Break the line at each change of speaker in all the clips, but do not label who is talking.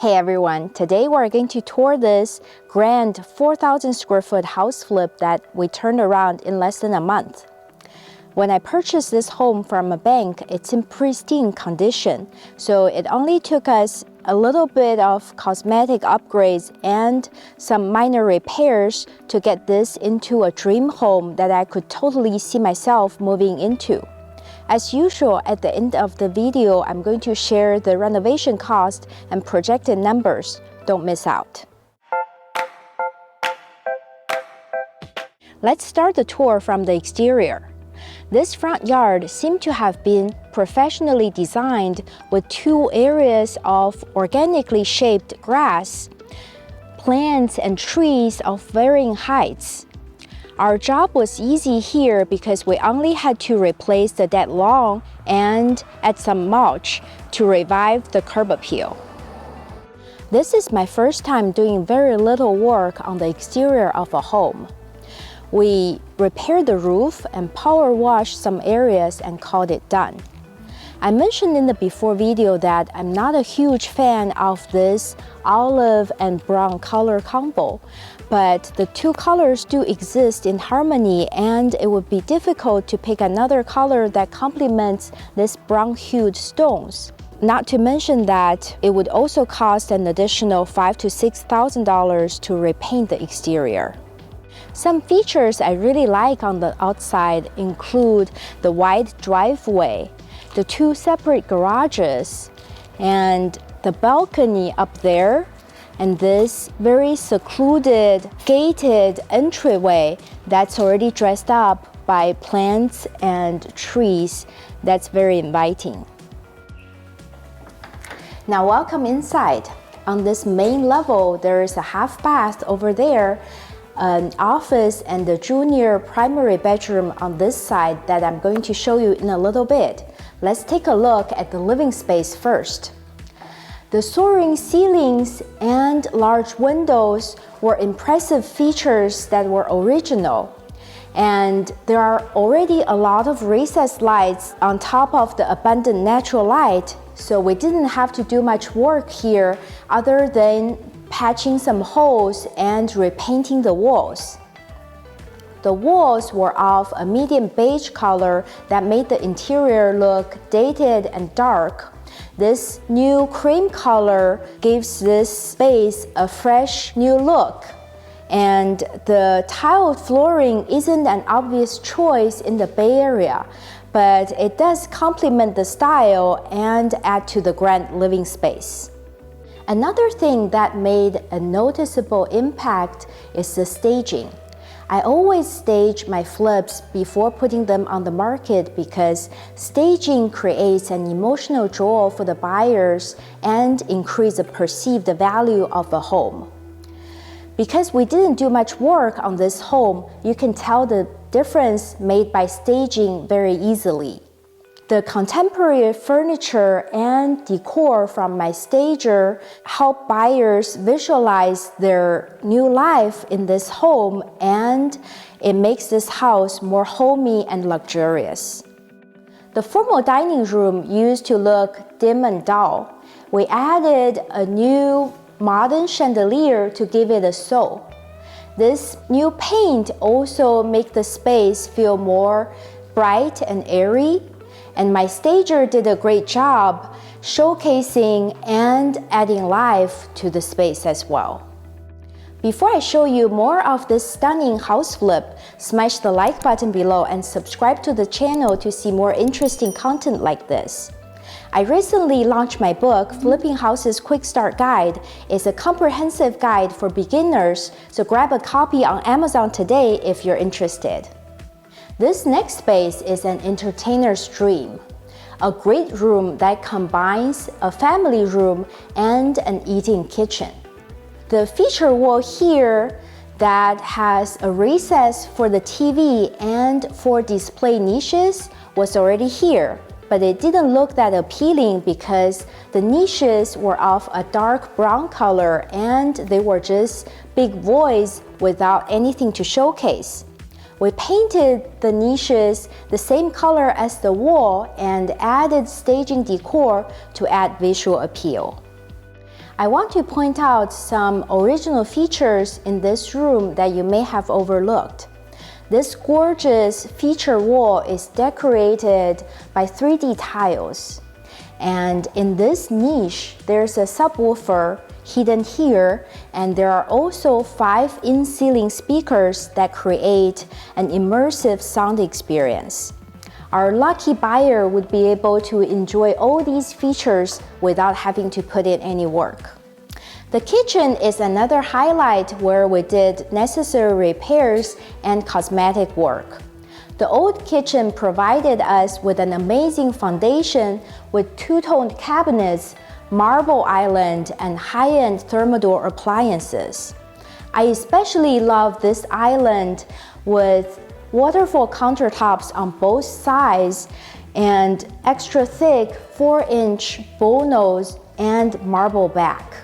Hey everyone, today we're going to tour this grand 4,000 square foot house flip that we turned around in less than a month. When I purchased this home from a bank, it's in pristine condition, so it only took us a little bit of cosmetic upgrades and some minor repairs to get this into a dream home that I could totally see myself moving into. As usual, at the end of the video, I'm going to share the renovation cost and projected numbers. Don't miss out. Let's start the tour from the exterior. This front yard seemed to have been professionally designed with 2 areas of organically shaped grass, plants and trees of varying heights. Our job was easy here because we only had to replace the dead lawn and add some mulch to revive the curb appeal. This is my first time doing very little work on the exterior of a home. We repaired the roof and power washed some areas and called it done. I mentioned in the before video that I'm not a huge fan of this olive and brown color combo, but the 2 colors do exist in harmony and it would be difficult to pick another color that complements these brown-hued stones. Not to mention that it would also cost an additional $5,000 to $6,000 to repaint the exterior. Some features I really like on the outside include the wide driveway, the 2 separate garages, and the balcony up there, and this very secluded, gated entryway that's already dressed up by plants and trees. That's very inviting. Now welcome inside. On this main level, there is a half bath over there, an office and the junior primary bedroom on this side that I'm going to show you in a little bit. Let's take a look at the living space first. The soaring ceilings and large windows were impressive features that were original. And there are already a lot of recessed lights on top of the abundant natural light, so we didn't have to do much work here other than patching some holes and repainting the walls. The walls were of a medium beige color that made the interior look dated and dark. This new cream color gives this space a fresh new look. And the tiled flooring isn't an obvious choice in the Bay Area, but it does complement the style and add to the grand living space. Another thing that made a noticeable impact is the staging. I always stage my flips before putting them on the market because staging creates an emotional draw for the buyers and increases the perceived value of a home. Because we didn't do much work on this home, you can tell the difference made by staging very easily. The contemporary furniture and decor from my stager help buyers visualize their new life in this home, and it makes this house more homey and luxurious. The formal dining room used to look dim and dull. We added a new modern chandelier to give it a soul. This new paint also makes the space feel more bright and airy. And my stager did a great job showcasing and adding life to the space as well. Before I show you more of this stunning house flip, smash the like button below and subscribe to the channel to see more interesting content like this. I recently launched my book, Flipping Houses Quick Start Guide. It's a comprehensive guide for beginners, so grab a copy on Amazon today if you're interested. This next space is an entertainer's dream, a great room that combines a family room and an eating kitchen. The feature wall here that has a recess for the TV and for display niches was already here, but it didn't look that appealing because the niches were of a dark brown color and they were just big voids without anything to showcase. We painted the niches the same color as the wall and added staging decor to add visual appeal. I want to point out some original features in this room that you may have overlooked. This gorgeous feature wall is decorated by 3D tiles. And in this niche, there's a subwoofer hidden here, and there are also 5 in-ceiling speakers that create an immersive sound experience. Our lucky buyer would be able to enjoy all these features without having to put in any work. The kitchen is another highlight where we did necessary repairs and cosmetic work. The old kitchen provided us with an amazing foundation with two-toned cabinets, marble island, and high-end thermador appliances. I especially love this island with waterfall countertops on both sides and extra thick 4-inch bull nose and marble back.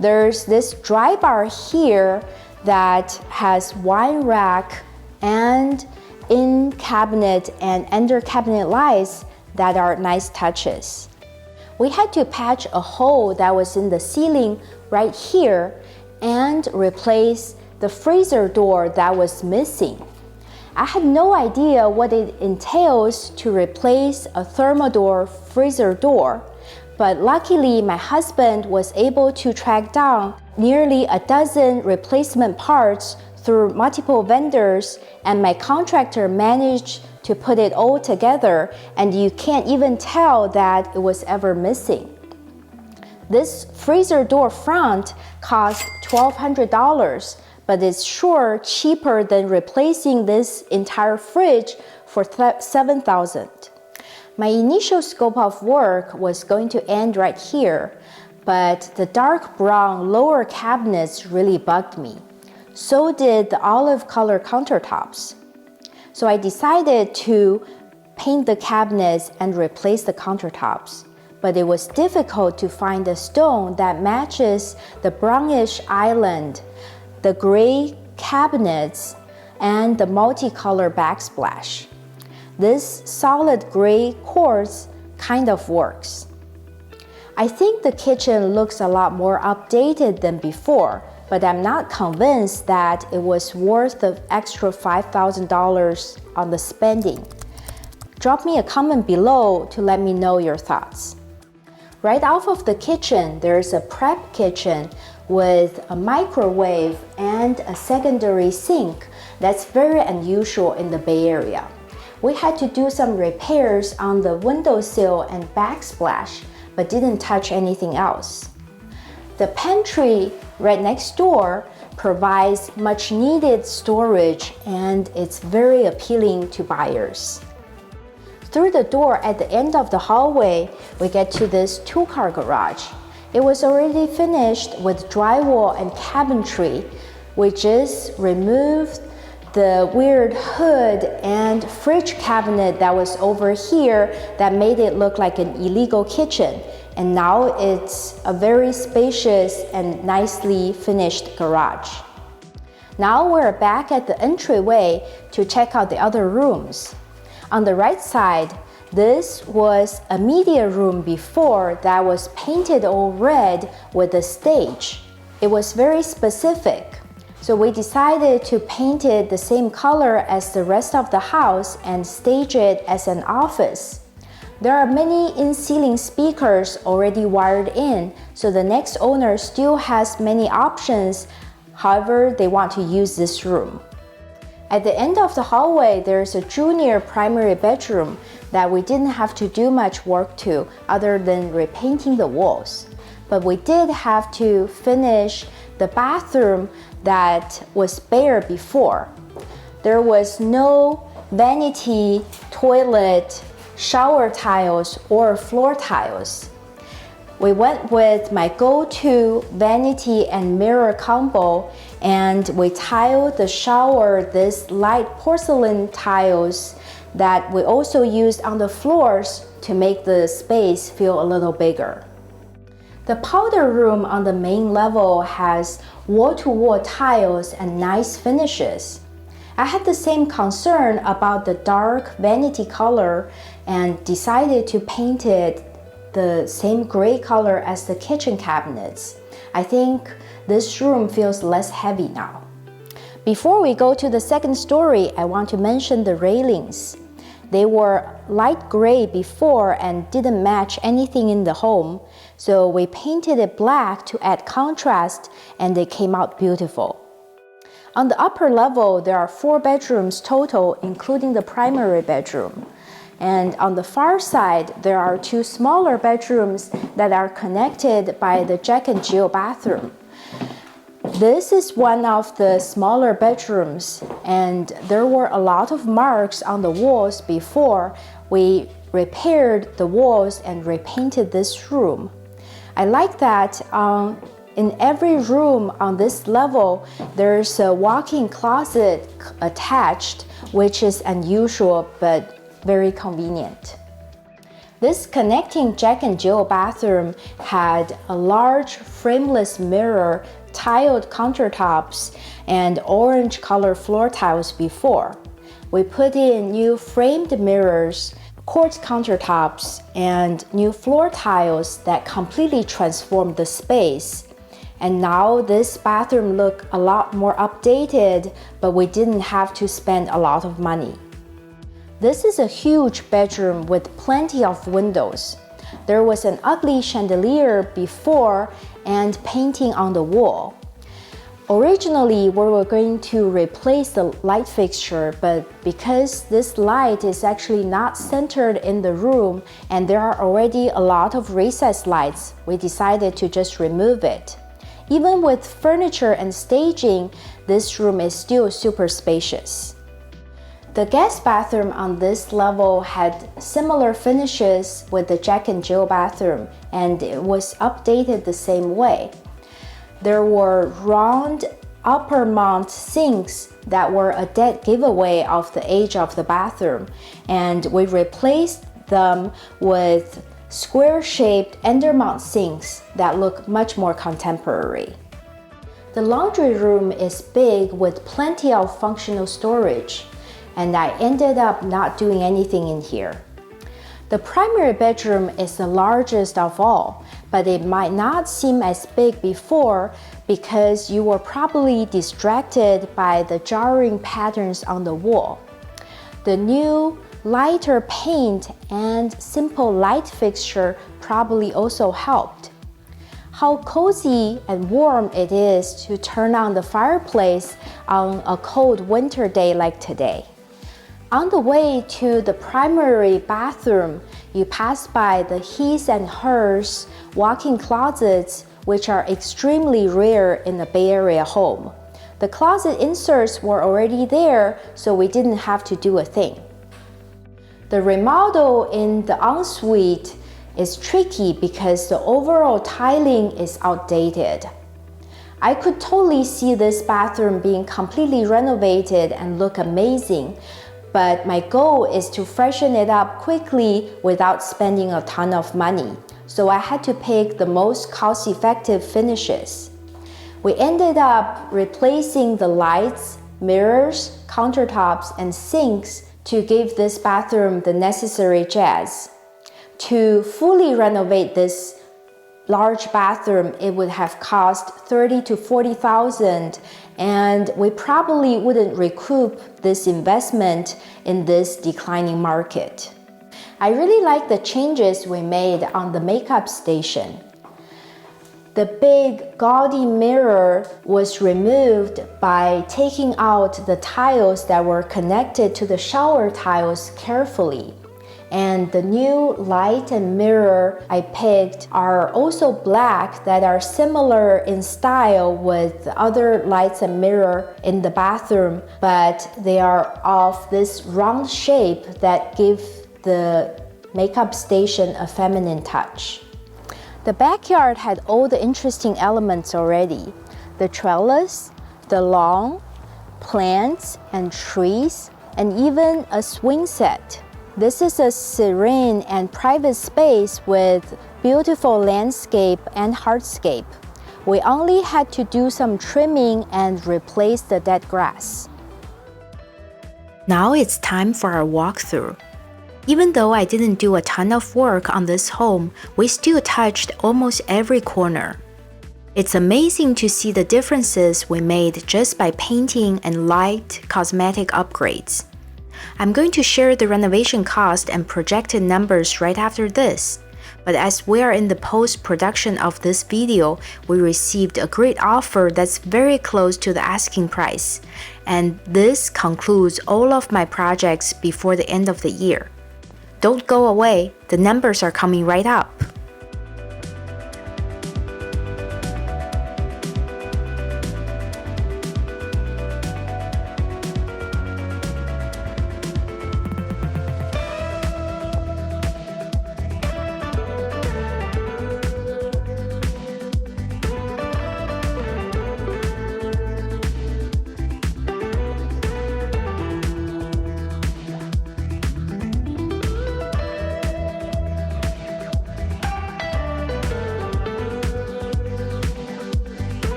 There's this dry bar here that has wine rack and in cabinet and under cabinet lights that are nice touches. We had to patch a hole that was in the ceiling right here and replace the freezer door that was missing. I had no idea what it entails to replace a thermador freezer door, but luckily my husband was able to track down nearly a dozen replacement parts through multiple vendors, and my contractor managed to put it all together, and you can't even tell that it was ever missing. This freezer door front cost $1,200, but it's sure cheaper than replacing this entire fridge for $7,000. My initial scope of work was going to end right here, but the dark brown lower cabinets really bugged me. So did the olive color countertops. So I decided to paint the cabinets and replace the countertops. But it was difficult to find a stone that matches the brownish island, the gray cabinets, and the multicolor backsplash. This solid gray quartz kind of works. I think the kitchen looks a lot more updated than before, but I'm not convinced that it was worth the extra $5,000 on the spending. Drop me a comment below to let me know your thoughts. Right off of the kitchen, there's a prep kitchen with a microwave and a secondary sink that's very unusual in the Bay Area. We had to do some repairs on the windowsill and backsplash, but didn't touch anything else. The pantry right next door provides much needed storage, and it's very appealing to buyers. Through the door at the end of the hallway, we get to this two-car garage. It was already finished with drywall and cabinetry. We just removed the weird hood and fridge cabinet that was over here that made it look like an illegal kitchen. And now it's a very spacious and nicely finished garage. Now we're back at the entryway to check out the other rooms. On the right side, this was a media room before that was painted all red with a stage. It was very specific, so we decided to paint it the same color as the rest of the house and stage it as an office. There are many in-ceiling speakers already wired in, so the next owner still has many options however they want to use this room. At the end of the hallway, there's a junior primary bedroom that we didn't have to do much work to other than repainting the walls. But we did have to finish the bathroom that was bare before. There was no vanity, toilet, shower tiles, or floor tiles. We went with my go-to vanity and mirror combo, and we tiled the shower this light porcelain tiles that we also used on the floors to make the space feel a little bigger. The powder room on the main level has wall-to-wall tiles and nice finishes. I had the same concern about the dark vanity color and decided to paint it the same gray color as the kitchen cabinets. I think this room feels less heavy now. Before we go to the second story, I want to mention the railings. They were light gray before and didn't match anything in the home, so we painted it black to add contrast, and they came out beautiful. On the upper level, there are 4 bedrooms total, including the primary bedroom. And on the far side, there are 2 smaller bedrooms that are connected by the Jack and Jill bathroom. This is one of the smaller bedrooms, and there were a lot of marks on the walls before we repaired the walls and repainted this room. I like that in every room on this level, there's a walk-in closet attached, which is unusual but very convenient. This connecting Jack and Jill bathroom had a large frameless mirror, tiled countertops, and orange color floor tiles before. We put in new framed mirrors, quartz countertops, and new floor tiles that completely transformed the space. And now this bathroom looked a lot more updated, but we didn't have to spend a lot of money. This is a huge bedroom with plenty of windows. There was an ugly chandelier before and painting on the wall. Originally, we were going to replace the light fixture, but because this light is actually not centered in the room and there are already a lot of recessed lights, we decided to just remove it. Even with furniture and staging, this room is still super spacious. The guest bathroom on this level had similar finishes with the Jack and Jill bathroom, and it was updated the same way. There were round upper mount sinks that were a dead giveaway of the age of the bathroom, and we replaced them with square-shaped undermount sinks that look much more contemporary. The laundry room is big with plenty of functional storage, and I ended up not doing anything in here. The primary bedroom is the largest of all, but it might not seem as big before because you were probably distracted by the jarring patterns on the wall. The new lighter paint and simple light fixture probably also helped. How cozy and warm it is to turn on the fireplace on a cold winter day like today. On the way to the primary bathroom, you pass by the his and hers walk-in closets, which are extremely rare in a Bay Area home. The closet inserts were already there, so we didn't have to do a thing. The remodel in the ensuite is tricky because the overall tiling is outdated. I could totally see this bathroom being completely renovated and look amazing, but my goal is to freshen it up quickly without spending a ton of money, so I had to pick the most cost-effective finishes. We ended up replacing the lights, mirrors, countertops, and sinks to give this bathroom the necessary jazz. To fully renovate this large bathroom, it would have cost $30,000 to $40,000, and we probably wouldn't recoup this investment in this declining market. I really like the changes we made on the makeup station. The big gaudy mirror was removed by taking out the tiles that were connected to the shower tiles carefully. And the new light and mirror I picked are also black that are similar in style with other lights and mirror in the bathroom, but they are of this round shape that give the makeup station a feminine touch. The backyard had all the interesting elements already. The trellis, the lawn, plants and trees, and even a swing set. This is a serene and private space with beautiful landscape and hardscape. We only had to do some trimming and replace the dead grass. Now it's time for our walkthrough. Even though I didn't do a ton of work on this home, we still touched almost every corner. It's amazing to see the differences we made just by painting and light cosmetic upgrades. I'm going to share the renovation cost and projected numbers right after this. But as we are in the post-production of this video, we received a great offer that's very close to the asking price. And this concludes all of my projects before the end of the year. Don't go away, the numbers are coming right up.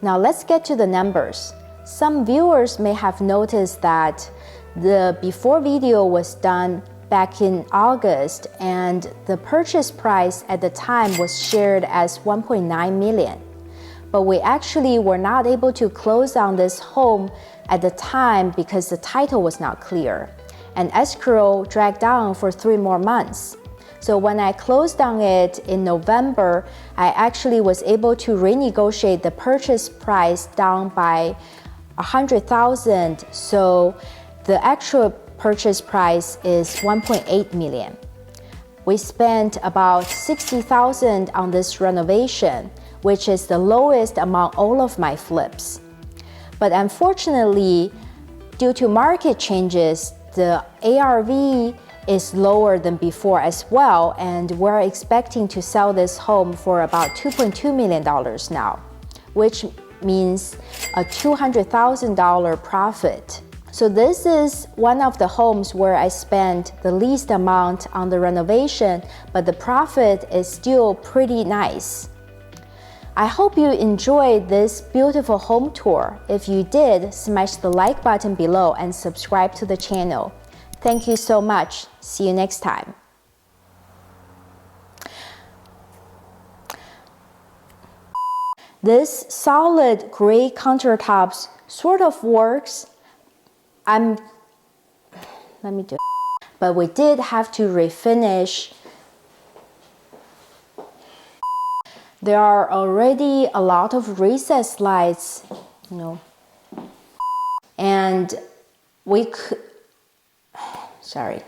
Now let's get to the numbers. Some viewers may have noticed that the before video was done back in August and the purchase price at the time was shared as 1.9 million. But we actually were not able to close on this home at the time because the title was not clear, and escrow dragged on for 3 more months. So when I closed on it in November, I actually was able to renegotiate the purchase price down by 100,000. So the actual purchase price is 1.8 million. We spent about 60,000 on this renovation, which is the lowest among all of my flips. But unfortunately, due to market changes, the ARV is lower than before as well, and we're expecting to sell this home for about $2.2 million now, which means a $200,000 profit. So this is one of the homes where I spent the least amount on the renovation, but the profit is still pretty nice. I hope you enjoyed this beautiful home tour. If you did, smash the like button below and subscribe to the channel. Thank you so much. See you next time. This solid gray countertops sort of works. Let me do it. But we did have to refinish. There are already a lot of recessed lights, and we could, sorry.